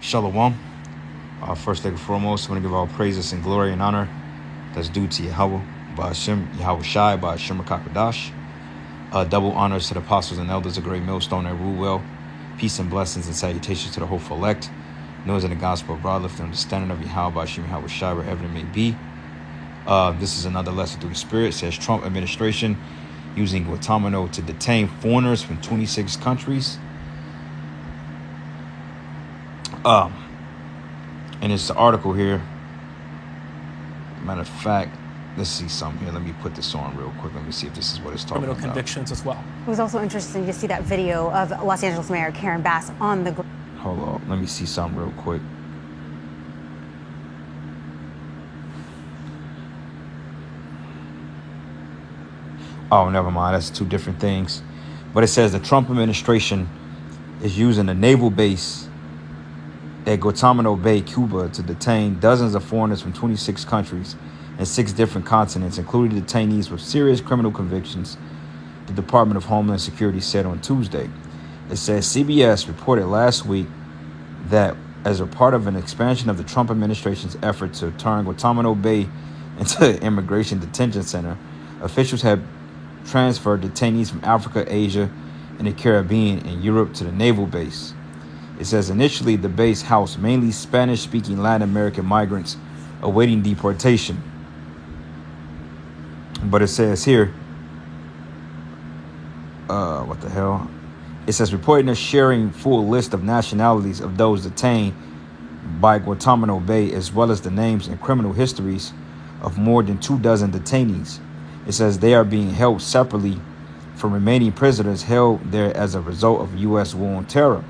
Shalom. First and foremost, I want to give all praises and glory and honor that's due to Yahweh, Ba'ashem, Yahweh Shai, Ba'ashem Rakakadash. Double honors to the apostles and elders, a great millstone that rule well. Peace and blessings and salutations to the hopeful elect. Noise in the gospel of broad lift and understanding of Yahweh, Ba'ashem, Yahweh Shai, wherever it may be. This is another lesson through the Spirit. It says Trump administration using Guantanamo to detain foreigners from 26 countries. And it's the article here. Matter of fact, let's see something here. Let me put this on real quick. Let me see if this is what it's talking about. Criminal convictions as well. It was also interesting to see that video of Los Angeles Mayor Karen Bass on the ground. Hold on. Let me see something real quick. Oh, never mind. That's two different things. But it says the Trump administration is using a naval base at Guantanamo Bay, Cuba, to detain dozens of foreigners from 26 countries and 6 different continents, including detainees with serious criminal convictions, the Department of Homeland Security said on Tuesday. It says CBS reported last week that as a part of an expansion of the Trump administration's effort to turn Guantanamo Bay into an immigration detention center, officials have transferred detainees from Africa, Asia, and the Caribbean and Europe to the naval base. It says initially the base housed mainly Spanish-speaking Latin American migrants awaiting deportation. But it says here, what the hell? It says reporting us sharing full list of nationalities of those detained by Guantanamo Bay, as well as the names and criminal histories of more than 24 detainees. It says they are being held separately from remaining prisoners held there as a result of U.S. war on terror.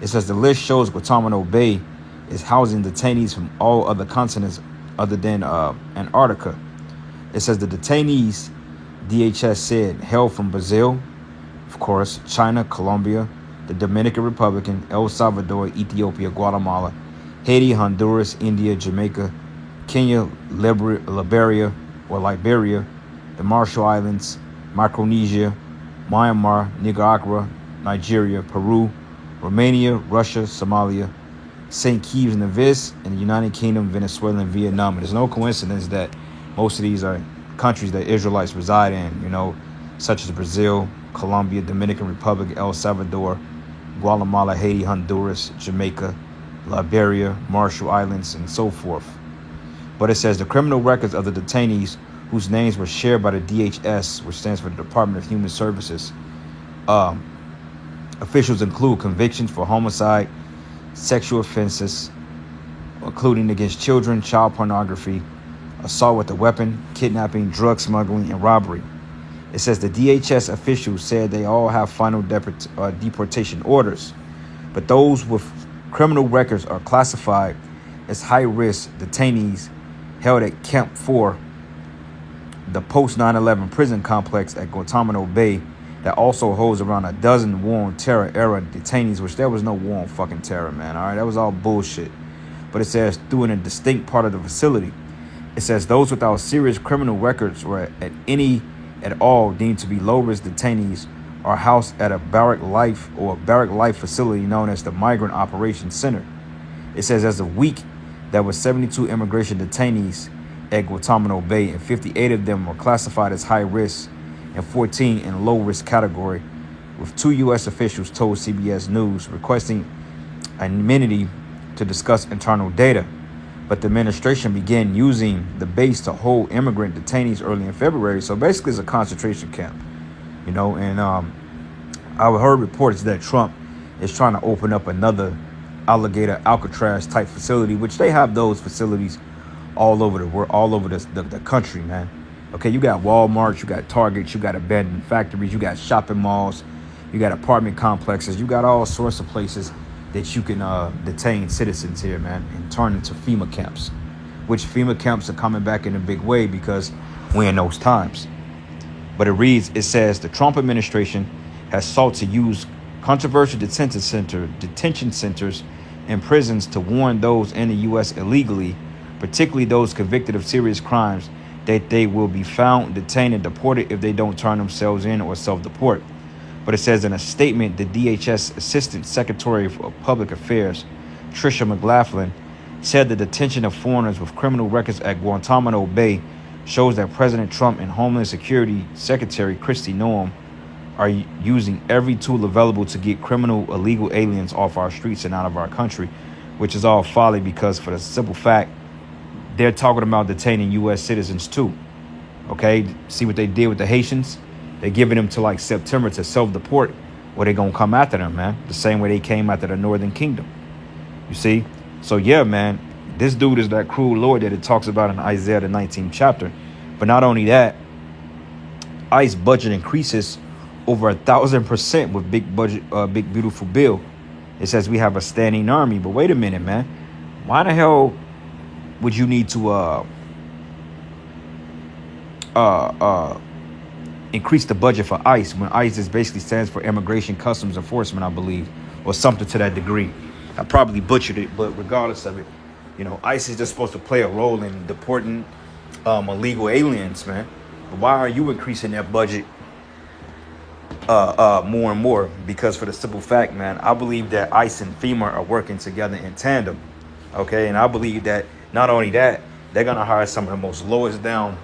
It says the list shows Guantanamo Bay is housing detainees from all other continents other than Antarctica. It says the detainees, DHS said, hail from Brazil, of course, China, Colombia, the Dominican Republic, El Salvador, Ethiopia, Guatemala, Haiti, Honduras, India, Jamaica, Kenya, Liberia, the Marshall Islands, Micronesia, Myanmar, Nicaragua, Nigeria, Peru, Romania, Russia, Somalia, St. Kitts and Nevis, and the United Kingdom, Venezuela, and Vietnam. And there's no coincidence that most of these are countries that Israelites reside in, such as Brazil, Colombia, Dominican Republic, El Salvador, Guatemala, Haiti, Honduras, Jamaica, Liberia, Marshall Islands, and so forth. But it says the criminal records of the detainees whose names were shared by the DHS, which stands for the Department of Human Services, officials include convictions for homicide, sexual offenses, including against children, child pornography, assault with a weapon, kidnapping, drug smuggling, and robbery. It says the DHS officials said they all have final deportation orders, but those with criminal records are classified as high-risk detainees held at Camp 4, the post-9/11 prison complex at Guantanamo Bay, that also holds around a dozen war on terror era detainees, which there was no war on fucking terror, man. All right, that was all bullshit. But it says through in a distinct part of the facility. It says those without serious criminal records or at all deemed to be low-risk detainees are housed at a barrack life facility known as the Migrant Operations Center. It says as of week, there were 72 immigration detainees at Guantanamo Bay, and 58 of them were classified as high risk and 14 in low risk category, with 2 U.S. officials told CBS News requesting amenity to discuss internal data. But the administration began using the base to hold immigrant detainees early in February. So basically it's a concentration camp, and I heard reports that Trump is trying to open up another alligator Alcatraz type facility, which they have those facilities all over the world, all over the country, man. Okay, you got Walmart, you got Target, you got abandoned factories, you got shopping malls, you got apartment complexes, you got all sorts of places that you can detain citizens here, man, and turn into FEMA camps, which FEMA camps are coming back in a big way because we're in those times. But it says the Trump administration has sought to use controversial detention centers and prisons to warn those in the U.S. illegally, particularly those convicted of serious crimes, that they will be found, detained, and deported if they don't turn themselves in or self-deport. But it says in a statement, the DHS Assistant Secretary of Public Affairs, Tricia McLaughlin, said the detention of foreigners with criminal records at Guantanamo Bay shows that President Trump and Homeland Security Secretary Kristi Noem are using every tool available to get criminal illegal aliens off our streets and out of our country, which is all folly because for the simple fact, they're talking about detaining U.S. citizens too. Okay, see what they did with the Haitians? They're giving them to like September to self-deport, or they're going to come after them, man. The same way they came after the Northern Kingdom. You see? So yeah, man, this dude is that cruel Lord that it talks about in Isaiah the 19th chapter. But not only that, ICE budget increases over 1,000% with big beautiful bill. It says we have a standing army. But wait a minute, man. Why the hell would you need to increase the budget for ICE when ICE is basically stands for Immigration Customs Enforcement, I believe, or something to that degree? I probably butchered it, but regardless of it, you know, ICE is just supposed to play a role in deporting illegal aliens, man. But why are you increasing that budget more and more? Because for the simple fact, man, I believe that ICE and FEMA are working together in tandem. Okay, and I believe that not only that, they're gonna hire some of the most lowest down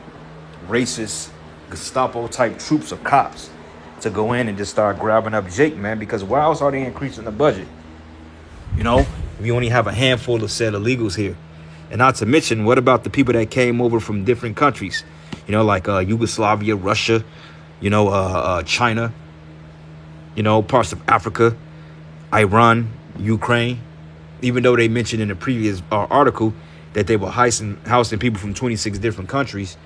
racist Gestapo type troops or cops to go in and just start grabbing up Jake, man. Because why else are they increasing the budget? You know, we only have a handful of said illegals here. And not to mention, what about the people that came over from different countries? You know, like Yugoslavia, Russia, you know, China, you know, parts of Africa, Iran, Ukraine. Even though they mentioned in the previous article that they were housing people from 26 different countries.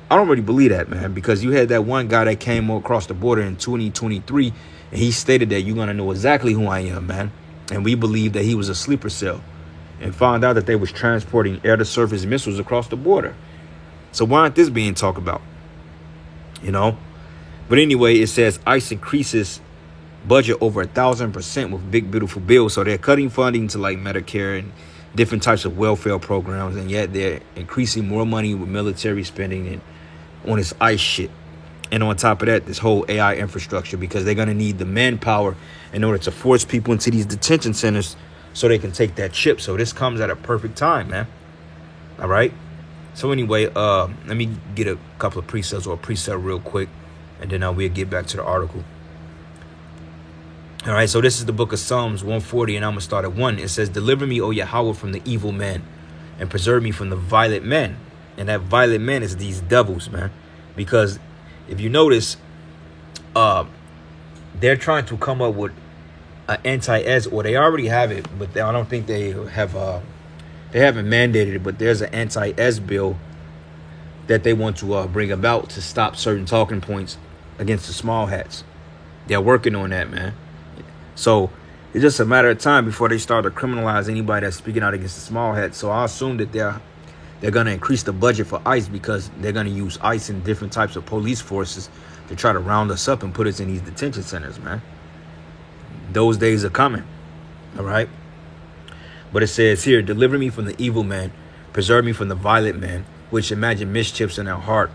I don't really believe that, man, because you had that one guy that came across the border in 2023, and he stated that you're going to know exactly who I am, man. And we believe that he was a sleeper cell and found out that they was transporting air-to-surface missiles across the border. So why aren't this being talked about? You know? But anyway, it says ICE increases budget over 1,000% with big, beautiful bill. So they're cutting funding to like Medicare and different types of welfare programs. And yet they're increasing more money with military spending and on this ICE shit. And on top of that, this whole AI infrastructure, because they're going to need the manpower in order to force people into these detention centers so they can take that chip. So this comes at a perfect time, man. All right. So anyway, let me get a couple of precepts or a precept real quick, and then we'll get back to the article. All right. So this is the book of Psalms 140, and I'm going to start at 1. It says, "Deliver me, O Yahweh, from the evil man, and preserve me from the violent men." And that violent man is these devils, man. Because if you notice, they're trying to come up with an anti-S, or they already have it, but I don't think they have. They haven't mandated it, but there's an anti-S bill that they want to bring about to stop certain talking points against the small hats. They're working on that, man. So it's just a matter of time before they start to criminalize anybody that's speaking out against the small hats. So I assume that they're going to increase the budget for ICE, because they're going to use ICE and different types of police forces to try to round us up and put us in these detention centers, man. Those days are coming. All right. But it says here, "Deliver me from the evil man, preserve me from the violent man, which imagine mischiefs in their heart."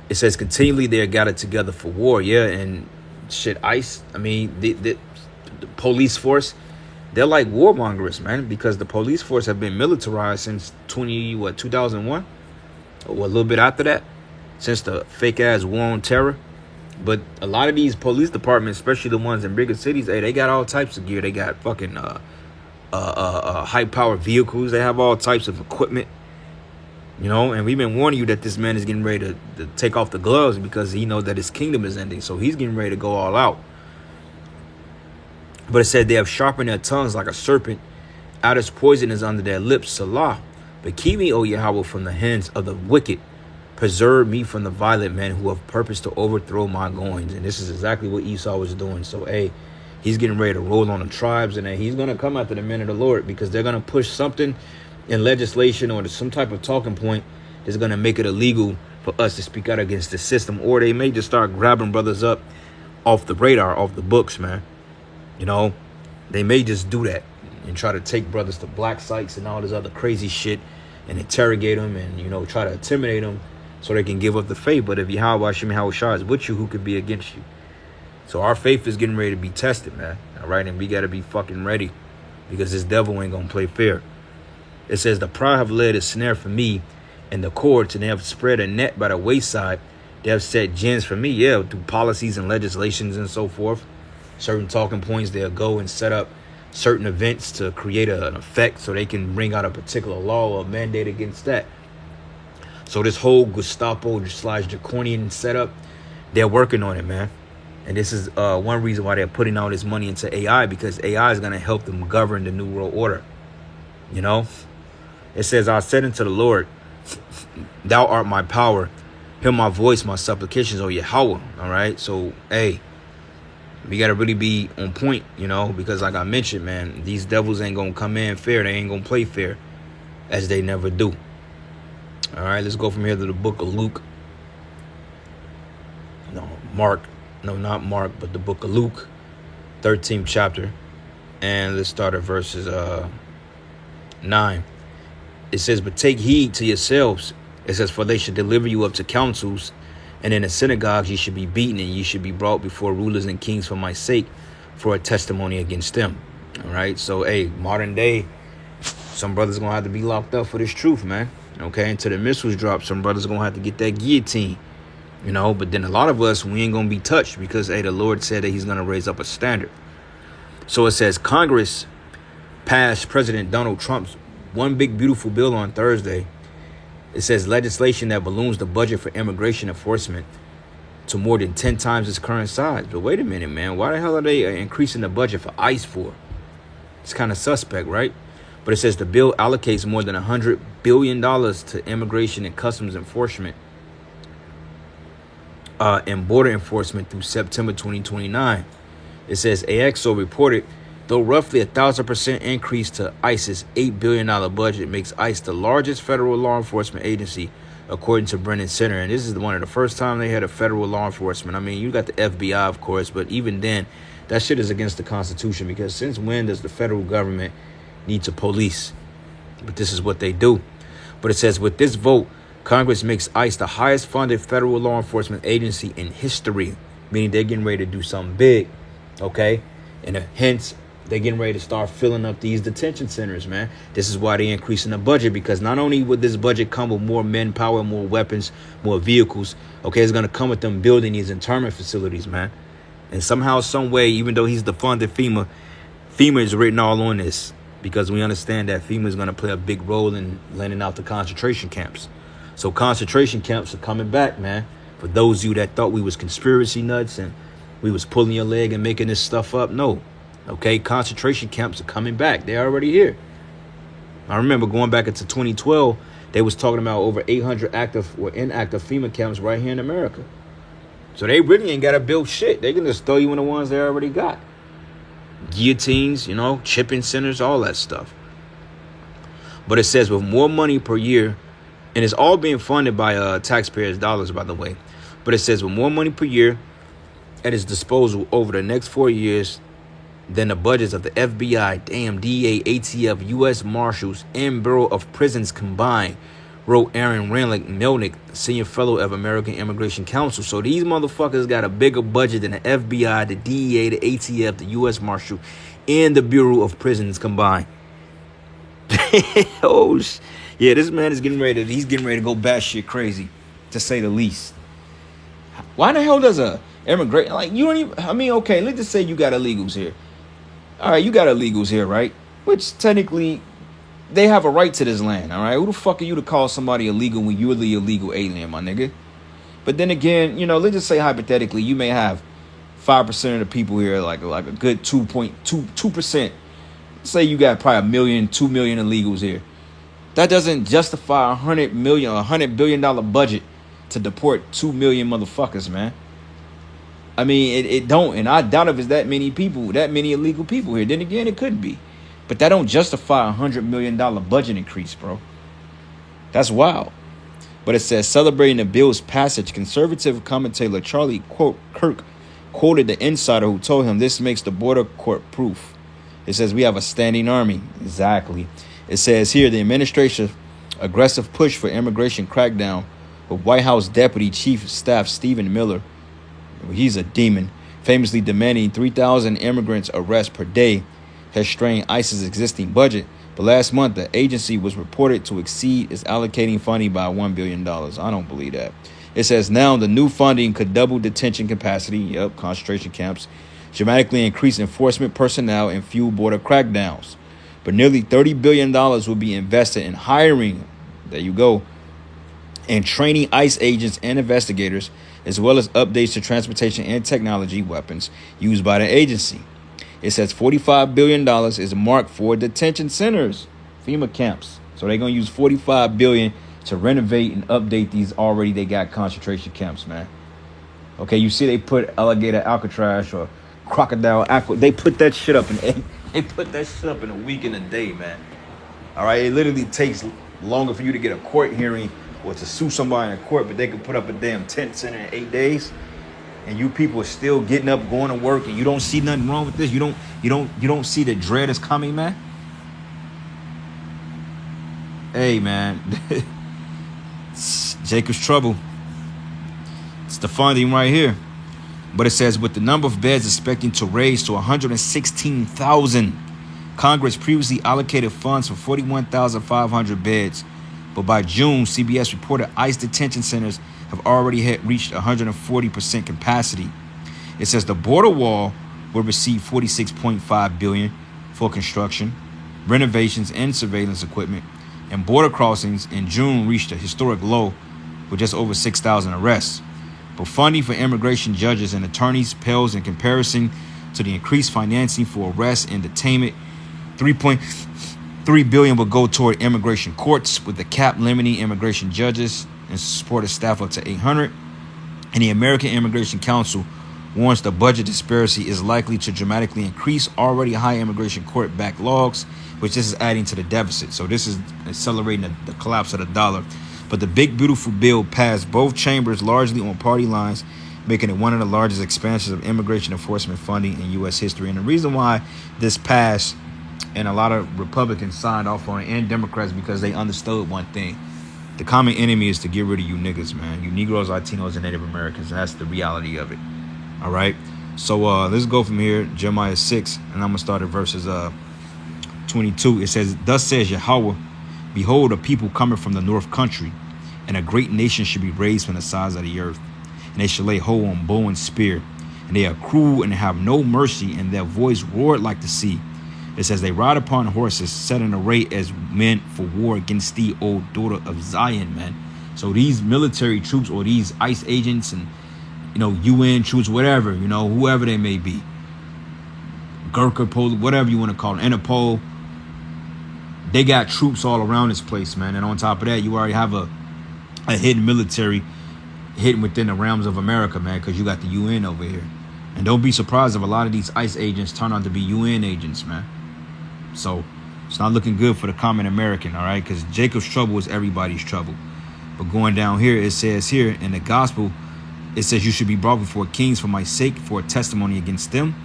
It says, "Continually they are gathered together for war." Yeah, and shit, ICE, I mean, the police force, they're like warmongers, man, because the police force have been militarized since 2001, or a little bit after that, since the fake ass war on terror. But a lot of these police departments, especially the ones in bigger cities, hey, they got all types of gear. They got fucking high-powered vehicles. They have all types of equipment, you know. And we've been warning you that this man is getting ready to take off the gloves, because he knows that his kingdom is ending. So he's getting ready to go all out. But it said they have sharpened their tongues like a serpent. Out its poison is under their lips. Salah. But keep me, O Yahweh, from the hands of the wicked. Preserve me from the violent men who have purposed to overthrow my goings. And this is exactly what Esau was doing. So, hey, he's getting ready to roll on the tribes, and he's going to come after the men of the Lord, because they're going to push something in legislation or some type of talking point that's going to make it illegal for us to speak out against the system. Or they may just start grabbing brothers up off the radar, off the books, man. You know, they may just do that and try to take brothers to black sites and all this other crazy shit and interrogate them and, you know, try to intimidate them so they can give up the faith. But if Yahweh Hashem Yahushua is with you, who could be against you? So our faith is getting ready to be tested, man. All right. And we got to be fucking ready. because this devil ain't gonna play fair. It says, the proud have laid a snare for me and the cords, and they have spread a net by the wayside. They have set gins for me, yeah, through policies and legislations and so forth. Certain talking points, they'll go and set up certain events to create an effect so they can bring out a particular law or mandate against that. So this whole Gestapo / draconian setup, they're working on it, man. And this is one reason why they're putting all this money into AI, because AI is going to help them govern the New World Order. You know, it says, I said unto the Lord, thou art my power. Hear my voice, my supplications, O Yahweh. All right. So, hey, we got to really be on point, you know, because like I mentioned, man, these devils ain't going to come in fair. They ain't going to play fair, as they never do. All right. Let's go from here to the book of Luke. Not Mark, but the book of Luke, 13th chapter. And let's start at verses 9. It says, but take heed to yourselves. It says, for they should deliver you up to councils, and in the synagogues ye should be beaten, and ye should be brought before rulers and kings for my sake, for a testimony against them. All right. So, hey, modern day, some brothers going to have to be locked up for this truth, man. Okay. Until the missiles drop, some brothers going to have to get that guillotine, you know. But then a lot of us, we ain't going to be touched because, hey, the Lord said that he's going to raise up a standard. So it says, Congress passed President Donald Trump's one big beautiful bill on Thursday. It says legislation that balloons the budget for immigration enforcement to more than 10 times its current size. But wait a minute, man. Why the hell are they increasing the budget for ICE for? It's kind of suspect, right? But it says the bill allocates more than $100 billion to immigration and customs enforcement and border enforcement through September 2029. It says AXO reported, though roughly 1,000% increase to ICE's $8 billion budget makes ICE the largest federal law enforcement agency, according to Brennan Center. And this is one of the first time they had a federal law enforcement. I mean, you got the FBI, of course, but even then, that shit is against the Constitution, because since when does the federal government need to police? But this is what they do. But it says, with this vote, Congress makes ICE the highest funded federal law enforcement agency in history, meaning they're getting ready to do something big, okay? And hence, they're getting ready to start filling up these detention centers, man. This is why they're increasing the budget, because not only would this budget come with more manpower, more weapons, more vehicles, okay, it's going to come with them building these internment facilities, man. And somehow, some way, even though he's defunded FEMA, FEMA is written all on this, because we understand that FEMA is going to play a big role in lending out the concentration camps. So concentration camps are coming back, man. For those of you that thought we was conspiracy nuts and we was pulling your leg and making this stuff up, no. Okay, concentration camps are coming back. They're already here. I remember going back into 2012, they was talking about over 800 active or inactive FEMA camps right here in America. So they really ain't got to build shit. They can just throw you in the ones they already got. Guillotines, you know, chipping centers, all that stuff. But it says with more money per year, and it's all being funded by taxpayers' dollars, by the way. But it says with more money per year at its disposal over the next 4 years than the budgets of the FBI, damn, DEA, ATF, U.S. Marshals, and Bureau of Prisons combined, wrote Aaron Melnick, senior fellow of American Immigration Council. So these motherfuckers got a bigger budget than the FBI, the DEA, the ATF, the U.S. Marshal, and the Bureau of Prisons combined. Oh, yeah, this man is getting ready to go batshit crazy, to say the least. Why the hell does a immigrant, like, you don't even, I mean, okay, let's just say you got illegals here. All right, you got illegals here, right? Which technically, they have a right to this land, all right? Who the fuck are you to call somebody illegal when you're the illegal alien, my nigga? But then again, you know, let's just say hypothetically, you may have 5% of the people here, like a good 2%. Say you got probably 1 million, 2 million illegals here. That doesn't justify $100 billion budget to deport 2 million motherfuckers, man. I mean, it don't, and I doubt if it's that many people, that many illegal people here. Then again, it could be. But that don't justify $100 million budget increase, bro. That's wild. But it says, celebrating the bill's passage, conservative commentator Charlie Kirk quoted the insider who told him this makes the border court proof. It says, we have a standing army. Exactly. It says here, the administration's aggressive push for immigration crackdown with White House Deputy Chief of Staff Stephen Miller, he's a demon, famously demanding 3,000 immigrants arrests per day, has strained ICE's existing budget, but last month the agency was reported to exceed its allocating funding by $1 billion. I don't believe that. It says now the new funding could double detention capacity, concentration camps, dramatically increase enforcement personnel, and fuel border crackdowns. But nearly $30 billion will be invested in hiring, there you go, and training ICE agents and investigators, as well as updates to transportation and technology weapons used by the agency. It says $45 billion is marked for detention centers, FEMA camps. So they're going to use $45 billion to renovate and update these already they got concentration camps, man. Okay, you see they put alligator Alcatraz or crocodile aqua. They put that shit up in a week and a day, man. All right, it literally takes longer for you to get a court hearing or to sue somebody in court, but they could put up a damn tent center in 8 days, and you people are still getting up, going to work, and you don't see nothing wrong with this. You don't see the dread is coming, man. Hey, man. It's Jacob's trouble. It's the funding right here. But it says with the number of beds expecting to raise to 116,000, Congress previously allocated funds for 41,500 beds. But by June, CBS reported ICE detention centers have already reached 140% capacity. It says the border wall will receive $46.5 billion for construction, renovations, and surveillance equipment. And border crossings in June reached a historic low with just over 6,000 arrests. But funding for immigration judges and attorneys pales in comparison to the increased financing for arrests and detainment. $3.3 billion will go toward immigration courts, with the cap limiting immigration judges and supportive staff up to 800. And the American Immigration Council warns the budget disparity is likely to dramatically increase already high immigration court backlogs, which this is adding to the deficit. So this is accelerating the collapse of the dollar. But the big, beautiful bill passed both chambers largely on party lines, making it one of the largest expansions of immigration enforcement funding in U.S. history. And the reason why this passed and a lot of Republicans signed off on it and Democrats, because they understood one thing. The common enemy is to get rid of you niggas, man. You Negroes, Latinos, and Native Americans. And that's the reality of it. All right? So let's go from here. Jeremiah 6, and I'm going to start at verses 22. It says, thus says Yahweh, behold, a people coming from the north country, and a great nation should be raised from the sides of the earth. And they shall lay hold on bow and spear. And they are cruel and have no mercy, and their voice roared like the sea. It says they ride upon horses, set in array as men for war against thee, O daughter of Zion, man. So these military troops or these ICE agents and, UN troops, whatever, whoever they may be, Gurkha, whatever you want to call them, Interpol, they got troops all around this place, man. And on top of that, you already have a hidden military hidden within the realms of America, man, because you got the UN over here. And don't be surprised if a lot of these ICE agents turn out to be UN agents, man. So it's not looking good for the common American, all right? Because Jacob's trouble is everybody's trouble. But going down here, it says here in the gospel, it says you should be brought before kings for my sake, for a testimony against them.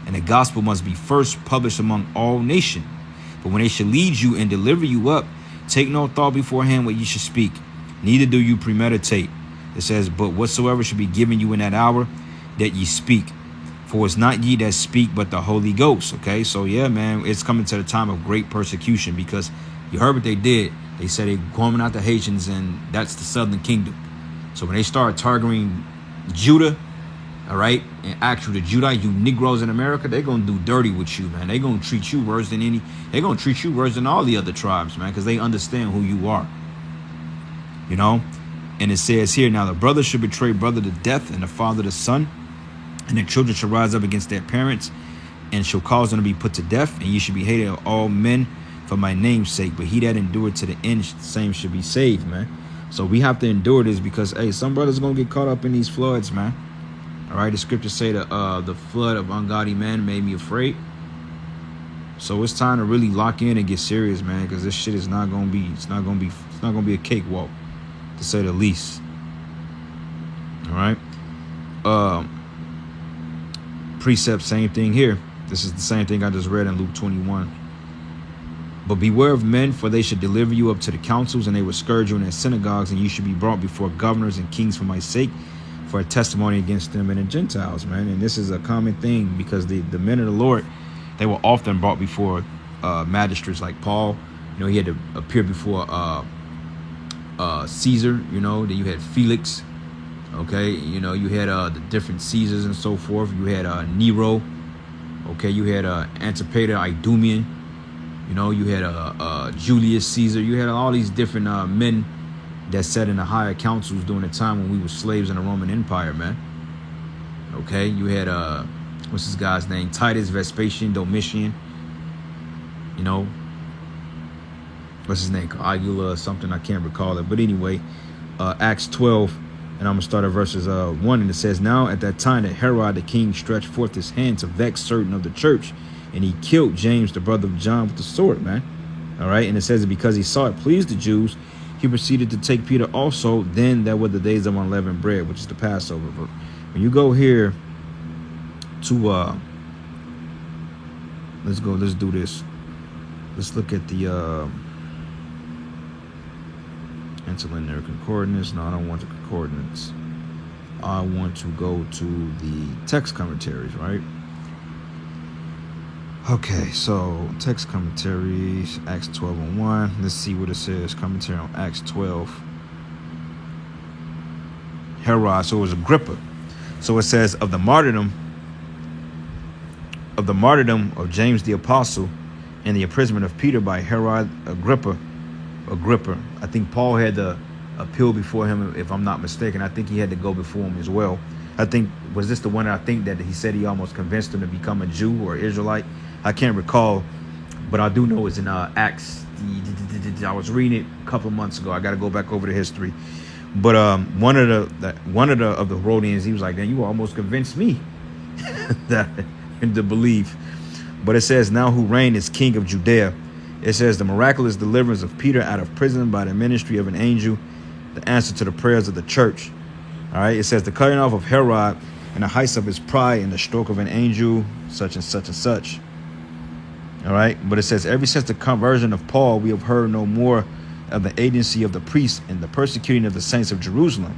And the gospel must be first published among all nations. But when they shall lead you and deliver you up, take no thought beforehand what ye should speak, neither do you premeditate. It says, but whatsoever should be given you in that hour, that ye speak. For it's not ye that speak, but the Holy Ghost. Okay, so yeah, man, it's coming to the time of great persecution, because you heard what they did. They said they're going out the Haitians, and that's the southern kingdom. So when they start targeting Judah, all right, and actually the Judah, you Negroes in America, they're going to do dirty with you, man. They're going to treat you worse than they're going to treat you worse than all the other tribes, man, because they understand who you are. And it says here, now the brother should betray brother to death, and the father to son. And the children shall rise up against their parents, and shall cause them to be put to death. And ye shall be hated of all men for my name's sake. But he that endured to the end, the same should be saved, man. So we have to endure this because, hey, some brothers are going to get caught up in these floods, man. All right, the scriptures say that the flood of ungodly men made me afraid. So it's time to really lock in and get serious, man, because this shit is not going to be a cakewalk, to say the least. All right. Precept, same thing here. This is the same thing I just read in Luke 21. But beware of men, for they should deliver you up to the councils, and they will scourge you in their synagogues, and you should be brought before governors and kings for my sake, for a testimony against them and the Gentiles, man. And this is a common thing, because the men of the Lord, they were often brought before magistrates like Paul. You know, he had to appear before Caesar. You know, then you had Felix. Okay, you know, you had the different Caesars and so forth. You had Nero. Okay, you had Antipater, Idumean. You know, you had Julius Caesar. You had all these different men that sat in the higher councils during the time when we were slaves in the Roman Empire, man. Okay, you had what's this guy's name? Titus, Vespasian, Domitian. You know, what's his name? Caligula or something, I can't recall it. But anyway, Acts 12, and I'm gonna start at verses 1, and it says, "Now at that time that Herod the king stretched forth his hand to vex certain of the church, and he killed James, the brother of John, with the sword," man. All right, and it says, because he saw it pleased the Jews, he proceeded to take Peter also. Then that were the days of unleavened bread, which is the Passover. But when you go here to let's do this. Let's look at the interlinear concordance. No, I don't want the concordance. I want to go to the text commentaries, right? Okay, so text commentaries, Acts 12:1. Let's see what it says. Commentary on Acts 12. Herod, so it was Agrippa. So it says of the martyrdom of James the Apostle and the imprisonment of Peter by Herod Agrippa. I think Paul had to appeal before him, if I'm not mistaken. I think he had to go before him as well. I think, was this the one I think that he said he almost convinced him to become a Jew or Israelite? I can't recall, but I do know it's in Acts. I was reading it a couple of months ago. I got to go back over the history. But one of the Herodians, he was like, "Then you almost convinced me that to believe." But it says, "Now who reigned as king of Judea." It says, "The miraculous deliverance of Peter out of prison by the ministry of an angel, the answer to the prayers of the church." All right. It says, "The cutting off of Herod and the heights of his pride and the stroke of an angel, such and such and such." All right. But it says, "Ever since the conversion of Paul, we have heard no more of the agency of the priests and the persecuting of the saints of Jerusalem."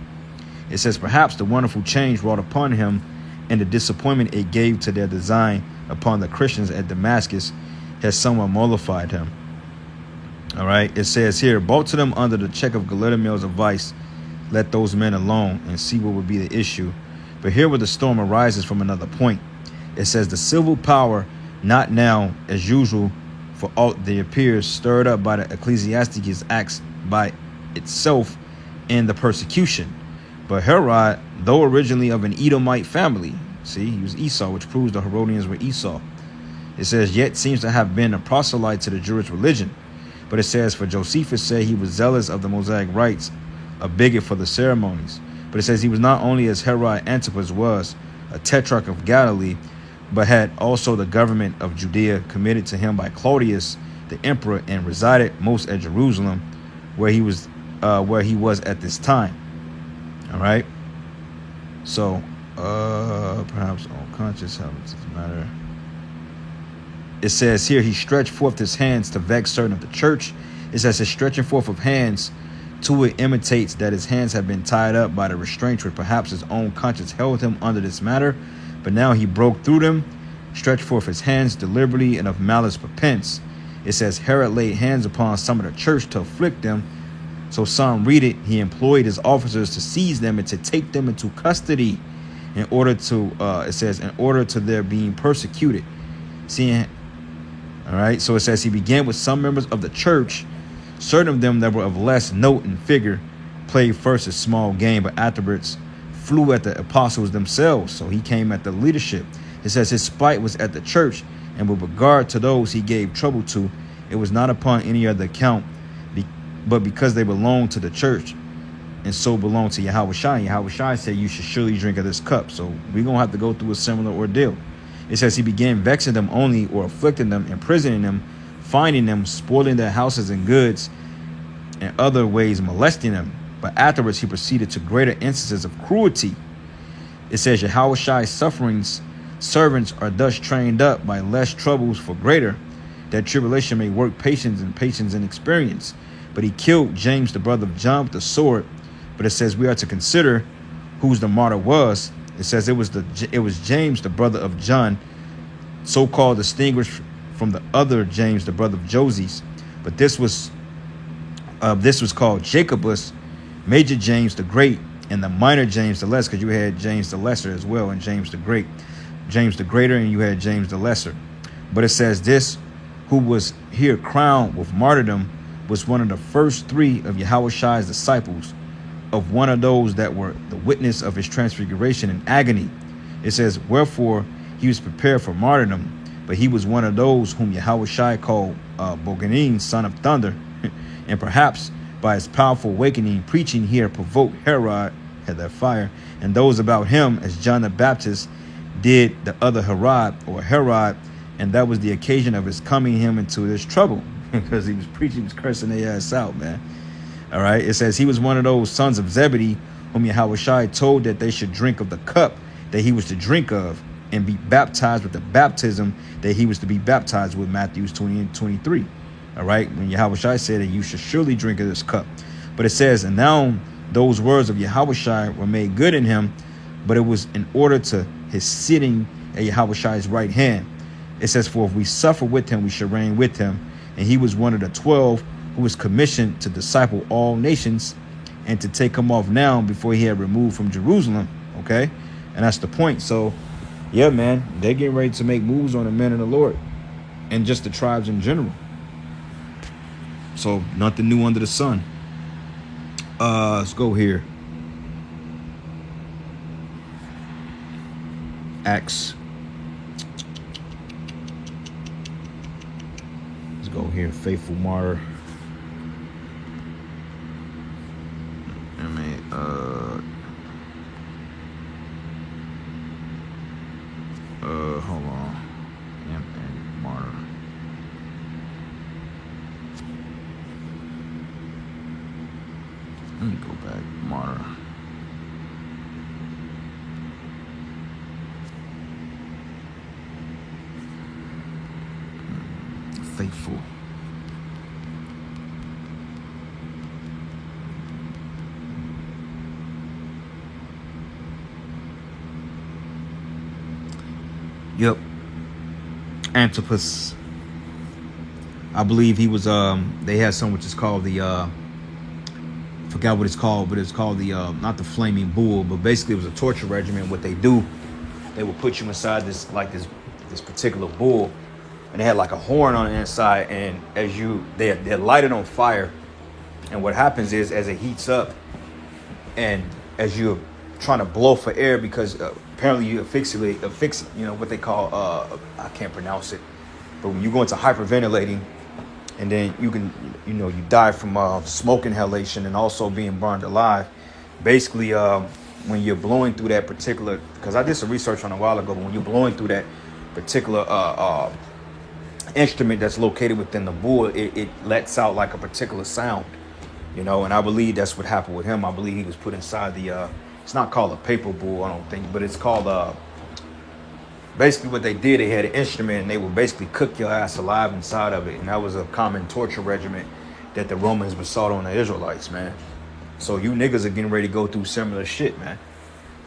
It says, "Perhaps the wonderful change wrought upon him and the disappointment it gave to their design upon the Christians at Damascus has somewhat mollified him." All right. It says here, "Brought to them under the check of Galileo's advice, let those men alone and see what would be the issue." But here where the storm arises from another point. It says, "The civil power, not now as usual, for all they appears stirred up by the ecclesiastes acts by itself in the persecution. But Herod, though originally of an Edomite family," see, he was Esau, which proves the Herodians were Esau. It says, "Yet seems to have been a proselyte to the Jewish religion." But it says, "For Josephus said he was zealous of the Mosaic rites, a bigot for the ceremonies." But it says he was not only as Herod Antipas was, a tetrarch of Galilee, but had also the government of Judea committed to him by Claudius the emperor, and resided most at Jerusalem, where he was at this time. All right. So perhaps all conscious habits matter. It says here, "He stretched forth his hands to vex certain of the church." It says his stretching forth of hands to it imitates that his hands have been tied up by the restraints which perhaps his own conscience held him under this matter. But now he broke through them, stretched forth his hands deliberately and of malice prepense. It says Herod laid hands upon some of the church to afflict them. So some read it, he employed his officers to seize them and to take them into custody in order to, it says, in order to their being persecuted. Seeing, all right, so it says he began with some members of the church. Certain of them that were of less note and figure played first a small game, but afterwards flew at the apostles themselves. So he came at the leadership. It says his spite was at the church, and with regard to those he gave trouble to, it was not upon any other account, but because they belonged to the church, and so belonged to Yahushua. Yahushua said, "You should surely drink of this cup." So we're going to have to go through a similar ordeal. It says he began vexing them only, or afflicting them, imprisoning them, finding them, spoiling their houses and goods, and other ways molesting them. But afterwards he proceeded to greater instances of cruelty. It says Yahushua's sufferings servants are thus trained up by less troubles for greater, that tribulation may work patience, and patience in experience. But he killed James, the brother of John, with the sword. But it says we are to consider whose the martyr was. It says it was James, the brother of John, so-called distinguished from the other James, the brother of Joses. But this was called Jacobus, Major James the Great, and the minor James the Lesser, because you had James the Lesser as well, and James the Great, James the Greater, and you had James the Lesser. But it says this, who was here crowned with martyrdom, was one of the first three of Yahushai's disciples, of one of those that were the witness of his transfiguration and agony. It says, wherefore he was prepared for martyrdom, but he was one of those whom Yahushai called Boganin, son of thunder, and perhaps by his powerful awakening, preaching here provoked Herod, had that fire, and those about him, as John the Baptist did the other Herod, and that was the occasion of his coming him into this trouble, because he was preaching, he was cursing their ass out, man. All right, it says he was one of those sons of Zebedee whom Yahushai told that they should drink of the cup that he was to drink of, and be baptized with the baptism that he was to be baptized with, Matthew 20 and 23. All right, when Yahushai said that you should surely drink of this cup. But it says, and now those words of Yahushai were made good in him, but it was in order to his sitting at Yahushai's right hand. It says, for if we suffer with him, we shall reign with him. And he was one of the 12 who was commissioned to disciple all nations and to take them off now before he had removed from Jerusalem. Okay, and that's the point. So yeah, man, they're getting ready to make moves on the men of the Lord and just the tribes in general. So nothing new under the sun. Let's go here. Acts. Let's go here. Faithful martyr. Hold on. Martyr. Let me go back. Martyr. Faithful. Yep. Antipas. I believe he was they had something which is called the forgot what it's called, but it's called the not the flaming bull, but basically it was a torture regimen. What they do, they would put you inside this particular bull, and they had like a horn on the inside, and as they light it on fire, and what happens is as it heats up, and as you're trying to blow for air, because apparently you affix what they call I can't pronounce it, but when you go into hyperventilating, and then you die from smoke inhalation and also being burned alive. Basically, when you're blowing through that particular, because I did some research on a while ago, but when you're blowing through that particular instrument that's located within the bull, it lets out like a particular sound, and I believe that's what happened with him. I believe he was put inside the it's not called a paper bull, I don't think, but it's called basically what they did, they had an instrument and they would basically cook your ass alive inside of it, and that was a common torture regimen that the Romans besought on the Israelites, man. So you niggas are getting ready to go through similar shit, man.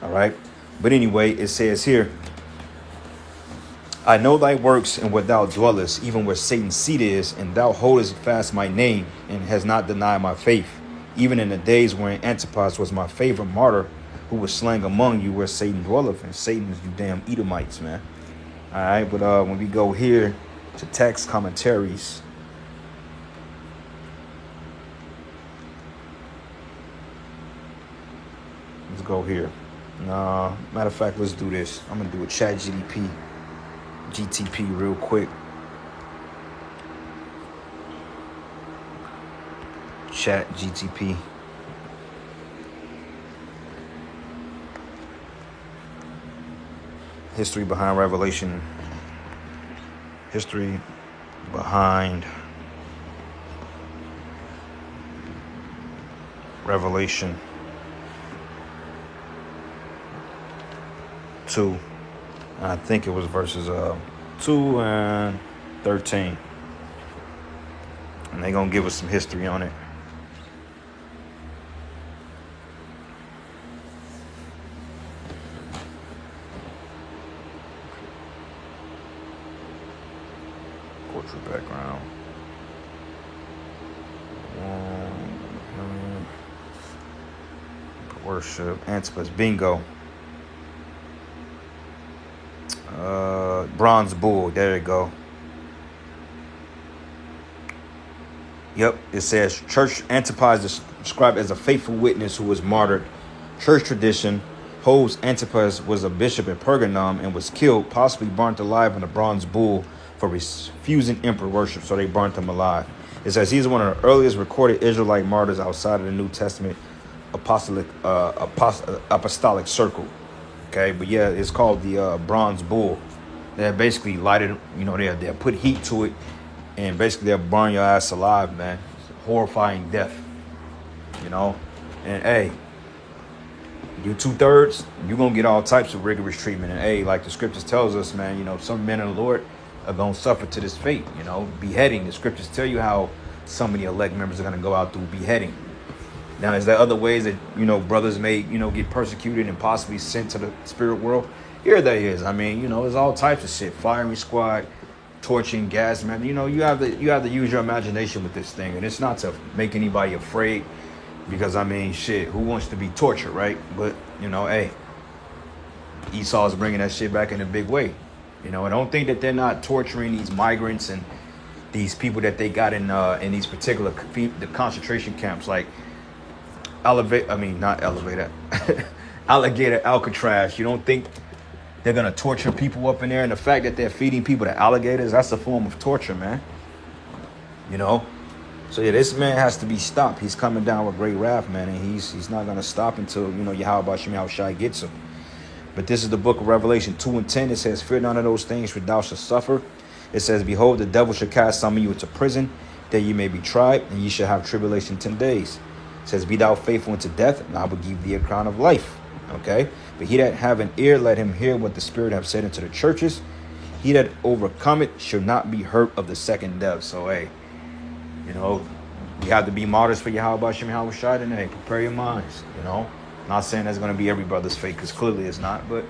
All right, but anyway, it says here, I know thy works and where thou dwellest, even where Satan's seat is, and thou holdest fast my name and has not denied my faith, even in the days wherein Antipas was my favorite martyr, who was slain among you where Satan dwelleth, and Satan is you damn Edomites, man. All right, but when we go here to text commentaries, let's go here. Matter of fact, let's do this. I'm gonna do a chat GTP real quick. Chat GTP. History behind Revelation. History behind Revelation 2. I think it was verses 2 and 13. And they're going to give us some history on it. worship, Antipas, bingo. Bronze bull, there you go. Yep, it says church Antipas is described as a faithful witness who was martyred. Church tradition holds Antipas was a bishop in Pergamum and was killed, possibly burnt alive in a bronze bull for refusing emperor worship, so they burnt him alive. It says he's one of the earliest recorded Israelite martyrs outside of the New Testament apostolic circle. Okay, but yeah, it's called the bronze bull. They basically lighted, they'll put heat to it, and basically they'll burn your ass alive, man. It's a horrifying death, And hey, you 2/3, you're gonna get all types of rigorous treatment. And hey, like the scriptures tells us, man, some men of the Lord are gonna suffer to this fate, beheading. The scriptures tell you how some of the elect members are gonna go out through beheading. Now, is there other ways that, brothers may, get persecuted and possibly sent to the spirit world? Here there is. There's all types of shit. Firing squad, torching, gas, man. You have to use your imagination with this thing. And it's not to make anybody afraid because, shit, who wants to be tortured, right? But, hey, Esau's bringing that shit back in a big way. I don't think that they're not torturing these migrants and these people that they got in these particular the concentration camps, like Alligator Alcatraz. You don't think they're gonna torture people up in there? And the fact that they're feeding people to alligators, that's a form of torture, man. So yeah, this man has to be stopped. He's coming down with great wrath, man, and he's not gonna stop until Yahweh Shem Shai gets him. But this is the book of Revelation 2:10. It says, "Fear none of those things which thou shalt suffer." It says, "Behold, the devil shall cast some of you into prison, that ye may be tried, and ye shall have tribulation 10 days. It says, "Be thou faithful unto death, and I will give thee a crown of life." Okay? "But he that have an ear, let him hear what the Spirit have said unto the churches. He that overcometh shall not be hurt of the second death." So, hey, we have to be martyrs for Yahweh Shem Shai, and hey, prepare your minds, Not saying that's going to be every brother's fate, because clearly it's not, but,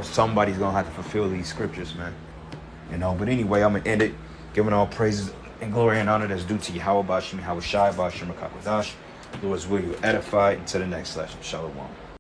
somebody's going to have to fulfill these scriptures, man. But anyway, I'm going to end it, giving all praises and glory and honor that's due to Yahweh Shem Shai, Ba'ashem HaKadosh. Lord's will you edify. Until the next lesson. Shalom.